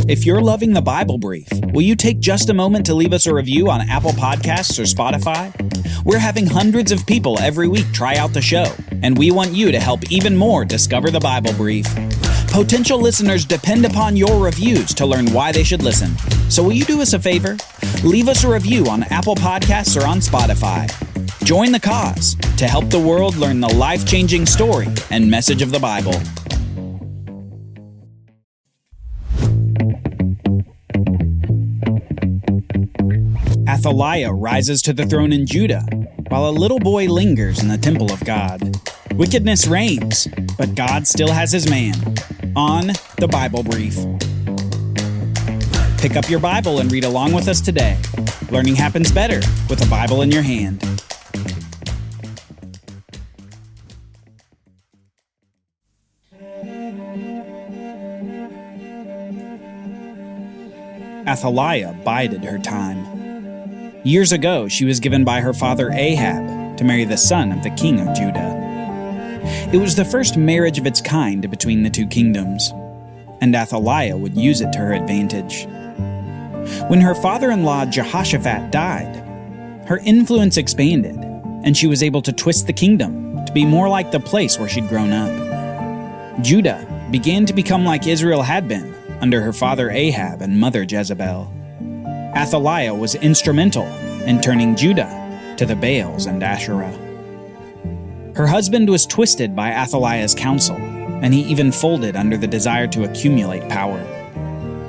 If you're loving the Bible Brief, will you take just a moment to leave us a review on Apple Podcasts or Spotify? We're having hundreds of people every week try out the show, and we want you to help even more discover the Bible Brief. Potential listeners depend upon your reviews to learn why they should listen. So will you do us a favor? Leave us a review on Apple Podcasts or on Spotify. Join the cause to help the world learn the life-changing story and message of the Bible. Athaliah rises to the throne in Judah, while a little boy lingers in the temple of God. Wickedness reigns, but God still has his man. On the Bible Brief. Pick up your Bible and read along with us today. Learning happens better with a Bible in your hand. Athaliah bided her time. Years ago, she was given by her father Ahab to marry the son of the king of Judah. It was the first marriage of its kind between the two kingdoms, and Athaliah would use it to her advantage. When her father-in-law Jehoshaphat died, her influence expanded, and she was able to twist the kingdom to be more like the place where she'd grown up. Judah began to become like Israel had been under her father Ahab and mother Jezebel. Athaliah was instrumental in turning Judah to the Baals and Asherah. Her husband was twisted by Athaliah's counsel, and he even folded under the desire to accumulate power.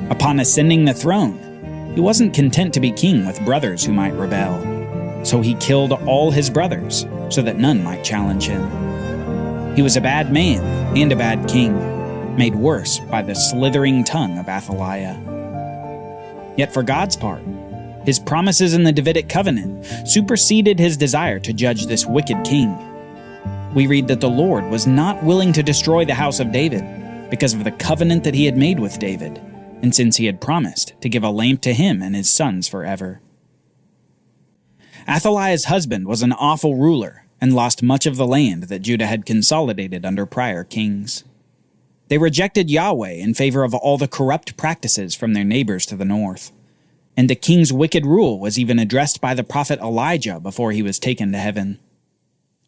Upon ascending the throne, he wasn't content to be king with brothers who might rebel, so he killed all his brothers so that none might challenge him. He was a bad man and a bad king, made worse by the slithering tongue of Athaliah. Yet for God's part, his promises in the Davidic covenant superseded his desire to judge this wicked king. We read that the Lord was not willing to destroy the house of David because of the covenant that he had made with David, and since he had promised to give a lamp to him and his sons forever. Athaliah's husband was an awful ruler and lost much of the land that Judah had consolidated under prior kings. They rejected Yahweh in favor of all the corrupt practices from their neighbors to the north. And the king's wicked rule was even addressed by the prophet Elijah before he was taken to heaven.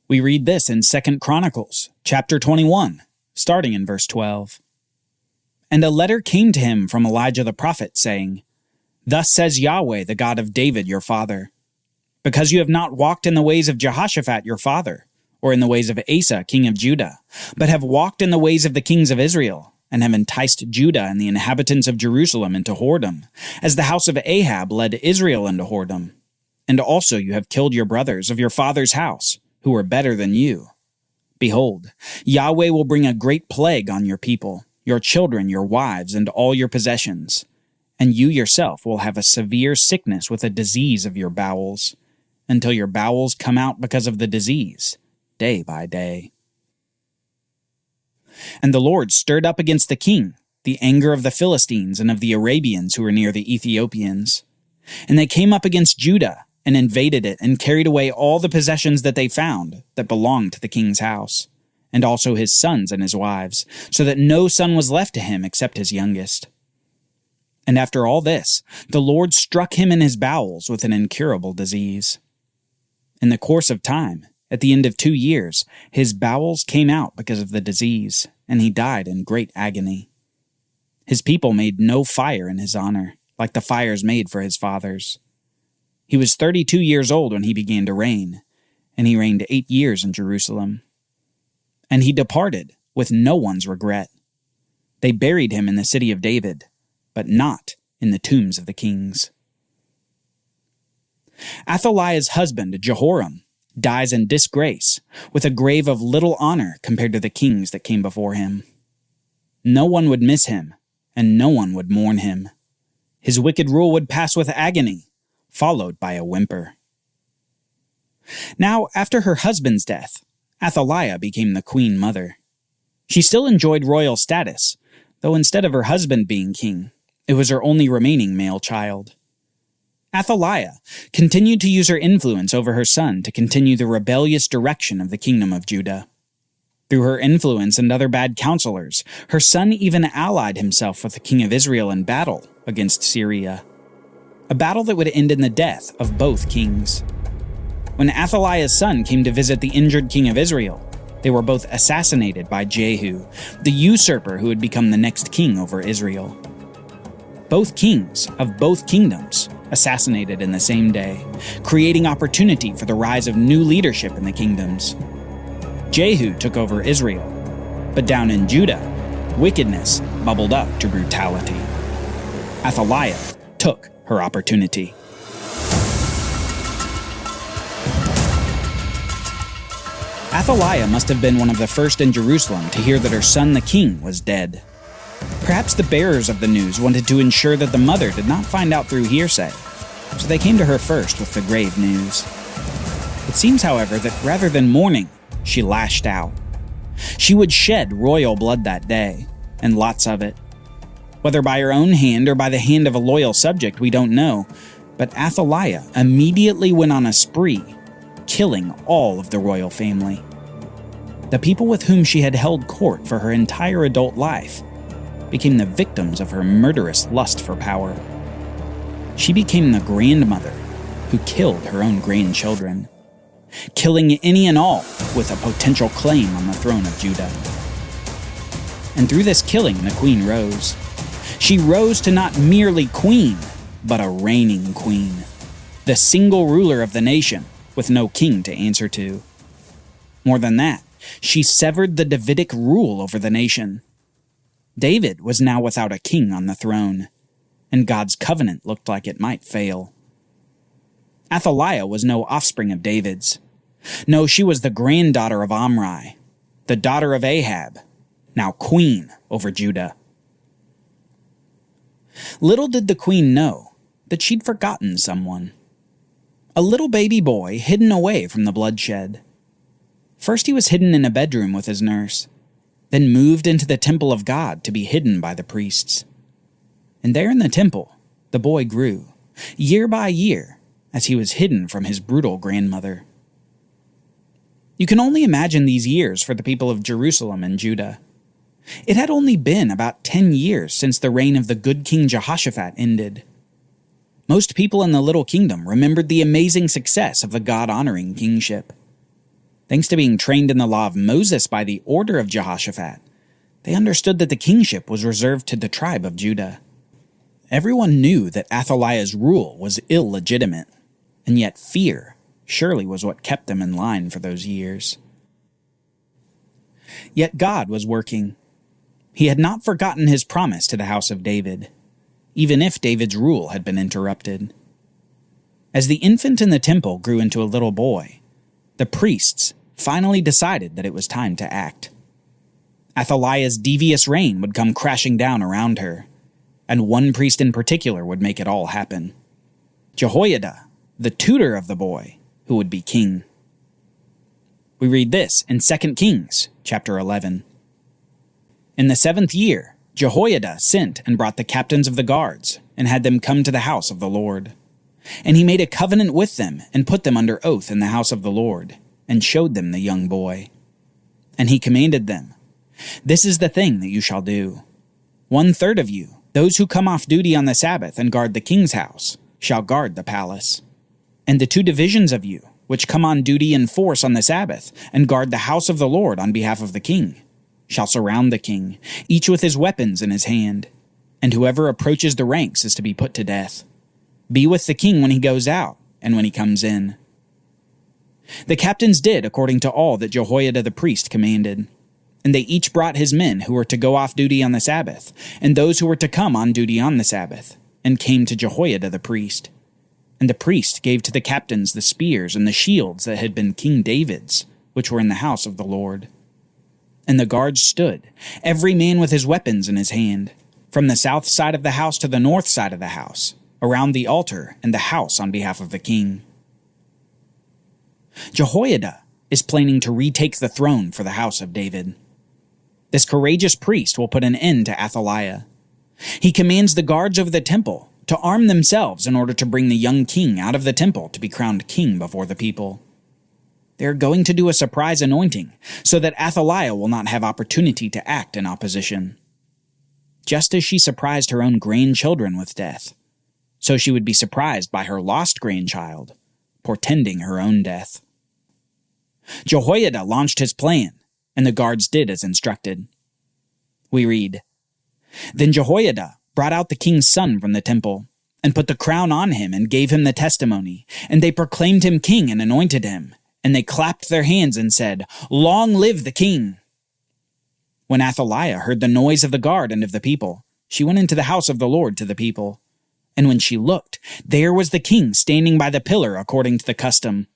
We read this in 2 Chronicles, chapter 21, starting in verse 12. And a letter came to him from Elijah the prophet, saying, Thus says Yahweh, the God of David your father, because you have not walked in the ways of Jehoshaphat your father, or in the ways of Asa, king of Judah, but have walked in the ways of the kings of Israel, and have enticed Judah and the inhabitants of Jerusalem into whoredom, as the house of Ahab led Israel into whoredom. And also you have killed your brothers of your father's house, who were better than you. Behold, Yahweh will bring a great plague on your people, your children, your wives, and all your possessions. And you yourself will have a severe sickness with a disease of your bowels, until your bowels come out because of the disease, day by day. And the Lord stirred up against the king the anger of the Philistines and of the Arabians who were near the Ethiopians. And they came up against Judah and invaded it and carried away all the possessions that they found that belonged to the king's house, and also his sons and his wives, so that no son was left to him except his youngest. And after all this, the Lord struck him in his bowels with an incurable disease. In the course of time, at the end of 2 years, his bowels came out because of the disease, and he died in great agony. His people made no fire in his honor, like the fires made for his fathers. He was 32 years old when he began to reign, and he reigned 8 years in Jerusalem. And he departed with no one's regret. They buried him in the city of David, but not in the tombs of the kings. Athaliah's husband, Jehoram, dies in disgrace, with a grave of little honor compared to the kings that came before him. No one would miss him, and no one would mourn him. His wicked rule would pass with agony, followed by a whimper. Now, after her husband's death, Athaliah became the queen mother. She still enjoyed royal status, though instead of her husband being king, it was her only remaining male child. Athaliah continued to use her influence over her son to continue the rebellious direction of the kingdom of Judah. Through her influence and other bad counselors, her son even allied himself with the king of Israel in battle against Syria. A battle that would end in the death of both kings. When Athaliah's son came to visit the injured king of Israel, they were both assassinated by Jehu, the usurper who would become the next king over Israel. Both kings of both kingdoms assassinated in the same day, creating opportunity for the rise of new leadership in the kingdoms. Jehu took over Israel, but down in Judah, wickedness bubbled up to brutality. Athaliah took her opportunity. Athaliah must have been one of the first in Jerusalem to hear that her son the king was dead. Perhaps the bearers of the news wanted to ensure that the mother did not find out through hearsay, so they came to her first with the grave news. It seems, however, that rather than mourning, she lashed out. She would shed royal blood that day, and lots of it. Whether by her own hand or by the hand of a loyal subject, we don't know, but Athaliah immediately went on a spree, killing all of the royal family. The people with whom she had held court for her entire adult life became the victims of her murderous lust for power. She became the grandmother who killed her own grandchildren, killing any and all with a potential claim on the throne of Judah. And through this killing, the queen rose. She rose to not merely queen, but a reigning queen, the single ruler of the nation with no king to answer to. More than that, she severed the Davidic rule over the nation. David was now without a king on the throne, and God's covenant looked like it might fail. Athaliah was no offspring of David's. No, she was the granddaughter of Omri, the daughter of Ahab, now queen over Judah. Little did the queen know that she'd forgotten someone. A little baby boy hidden away from the bloodshed. First he was hidden in a bedroom with his nurse, then moved into the temple of God to be hidden by the priests. And there in the temple, the boy grew, year by year, as he was hidden from his brutal grandmother. You can only imagine these years for the people of Jerusalem and Judah. It had only been about 10 years since the reign of the good King Jehoshaphat ended. Most people in the little kingdom remembered the amazing success of the God-honoring kingship. Thanks to being trained in the law of Moses by the order of Jehoshaphat, they understood that the kingship was reserved to the tribe of Judah. Everyone knew that Athaliah's rule was illegitimate, and yet fear surely was what kept them in line for those years. Yet God was working. He had not forgotten his promise to the house of David, even if David's rule had been interrupted. As the infant in the temple grew into a little boy, the priests finally decided that it was time to act. Athaliah's devious reign would come crashing down around her, and one priest in particular would make it all happen. Jehoiada, the tutor of the boy, who would be king. We read this in 2 Kings, chapter 11. In the 7th year, Jehoiada sent and brought the captains of the guards, and had them come to the house of the Lord. And he made a covenant with them, and put them under oath in the house of the Lord, and showed them the young boy. And he commanded them, "This is the thing that you shall do. 1/3 of you, those who come off duty on the Sabbath and guard the king's house, shall guard the palace. And the 2 divisions of you, which come on duty in force on the Sabbath, and guard the house of the Lord on behalf of the king, shall surround the king, each with his weapons in his hand. And whoever approaches the ranks is to be put to death. Be with the king when he goes out, and when he comes in." The captains did according to all that Jehoiada the priest commanded. And they each brought his men who were to go off duty on the Sabbath, and those who were to come on duty on the Sabbath, and came to Jehoiada the priest. And the priest gave to the captains the spears and the shields that had been King David's, which were in the house of the Lord. And the guards stood, every man with his weapons in his hand, from the south side of the house to the north side of the house, around the altar and the house on behalf of the king. Jehoiada is planning to retake the throne for the house of David. This courageous priest will put an end to Athaliah. He commands the guards over the temple to arm themselves in order to bring the young king out of the temple to be crowned king before the people. They're going to do a surprise anointing so that Athaliah will not have opportunity to act in opposition. Just as she surprised her own grandchildren with death, so she would be surprised by her lost grandchild, portending her own death. Jehoiada launched his plan, and the guards did as instructed. We read, "Then Jehoiada brought out the king's son from the temple, and put the crown on him, and gave him the testimony. And they proclaimed him king and anointed him. And they clapped their hands and said, 'Long live the king!' When Athaliah heard the noise of the guard and of the people, she went into the house of the Lord to the people. And when she looked, there was the king standing by the pillar according to the custom,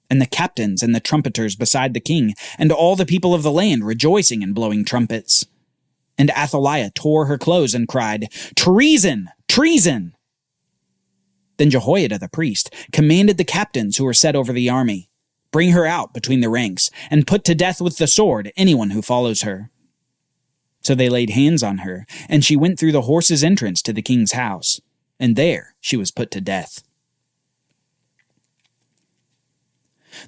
and the captains and the trumpeters beside the king, and all the people of the land rejoicing and blowing trumpets. And Athaliah tore her clothes and cried, 'Treason! Treason!' Then Jehoiada the priest commanded the captains who were set over the army, 'Bring her out between the ranks, and put to death with the sword anyone who follows her.' So they laid hands on her, and she went through the horses' entrance to the king's house, and there she was put to death."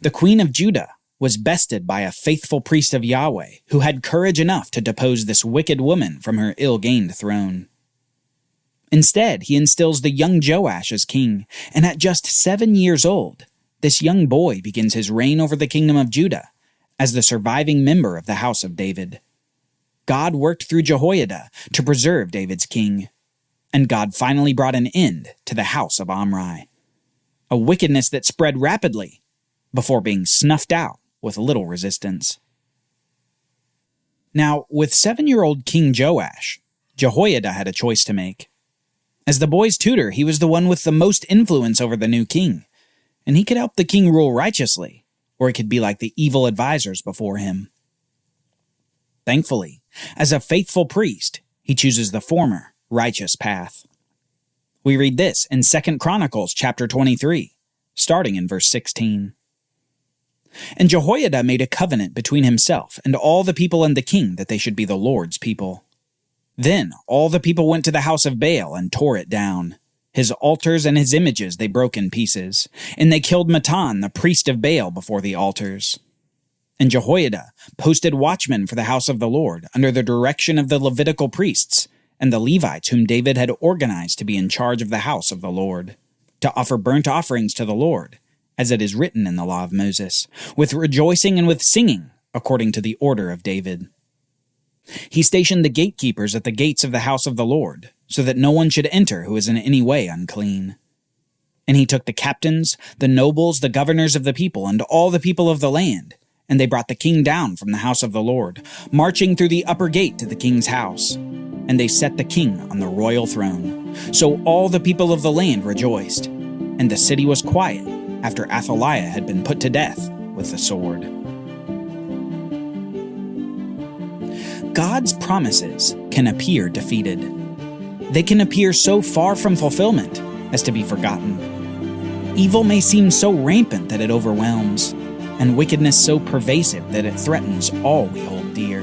The queen of Judah was bested by a faithful priest of Yahweh who had courage enough to depose this wicked woman from her ill-gained throne. Instead, he instills the young Joash as king, and at just 7 years old, this young boy begins his reign over the kingdom of Judah as the surviving member of the house of David. God worked through Jehoiada to preserve David's king, and God finally brought an end to the house of Omri, a wickedness that spread rapidly before being snuffed out with little resistance. Now, with 7-year-old King Joash, Jehoiada had a choice to make. As the boy's tutor, he was the one with the most influence over the new king, and he could help the king rule righteously, or he could be like the evil advisors before him. Thankfully, as a faithful priest, he chooses the former, righteous path. We read this in 2 Chronicles chapter 23, starting in verse 16. "And Jehoiada made a covenant between himself and all the people and the king that they should be the Lord's people. Then all the people went to the house of Baal and tore it down. His altars and his images they broke in pieces, and they killed Mattan, the priest of Baal, before the altars. And Jehoiada posted watchmen for the house of the Lord under the direction of the Levitical priests and the Levites whom David had organized to be in charge of the house of the Lord, to offer burnt offerings to the Lord, as it is written in the law of Moses, with rejoicing and with singing, according to the order of David. He stationed the gatekeepers at the gates of the house of the Lord, so that no one should enter who is in any way unclean. And he took the captains, the nobles, the governors of the people, and all the people of the land, and they brought the king down from the house of the Lord, marching through the upper gate to the king's house. And they set the king on the royal throne. So all the people of the land rejoiced, and the city was quiet after Athaliah had been put to death with the sword." God's promises can appear defeated. They can appear so far from fulfillment as to be forgotten. Evil may seem so rampant that it overwhelms, and wickedness so pervasive that it threatens all we hold dear.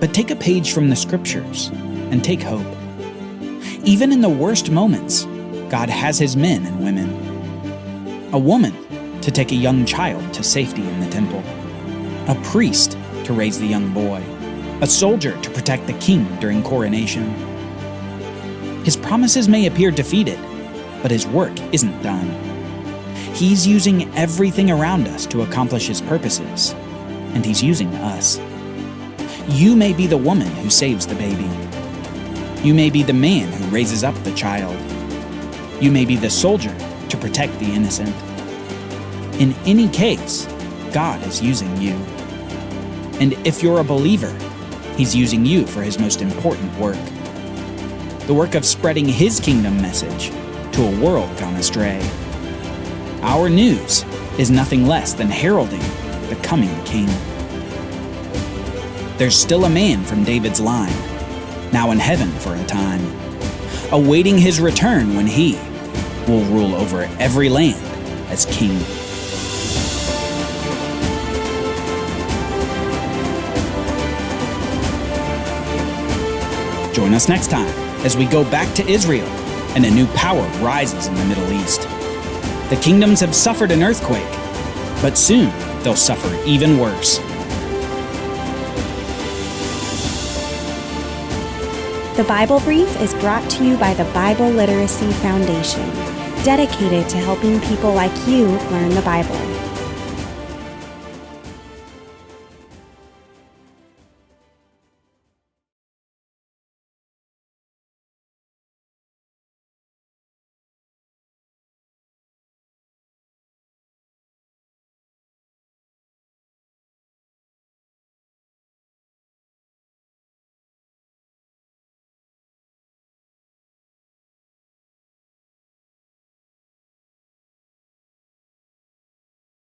But take a page from the scriptures and take hope. Even in the worst moments, God has his men and women. A woman to take a young child to safety in the temple. A priest to raise the young boy. A soldier to protect the king during coronation. His promises may appear defeated, but his work isn't done. He's using everything around us to accomplish his purposes, and he's using us. You may be the woman who saves the baby. You may be the man who raises up the child. You may be the soldier to protect the innocent. In any case, God is using you. And if you're a believer, he's using you for his most important work. The work of spreading his kingdom message to a world gone astray. Our news is nothing less than heralding the coming king. There's still a man from David's line, now in heaven for a time, awaiting his return when he will rule over every land as king. Join us next time as we go back to Israel and a new power rises in the Middle East. The kingdoms have suffered an earthquake, But soon, they'll suffer even worse. The Bible Brief is brought to you by the Bible Literacy Foundation, dedicated to helping people like you learn the Bible.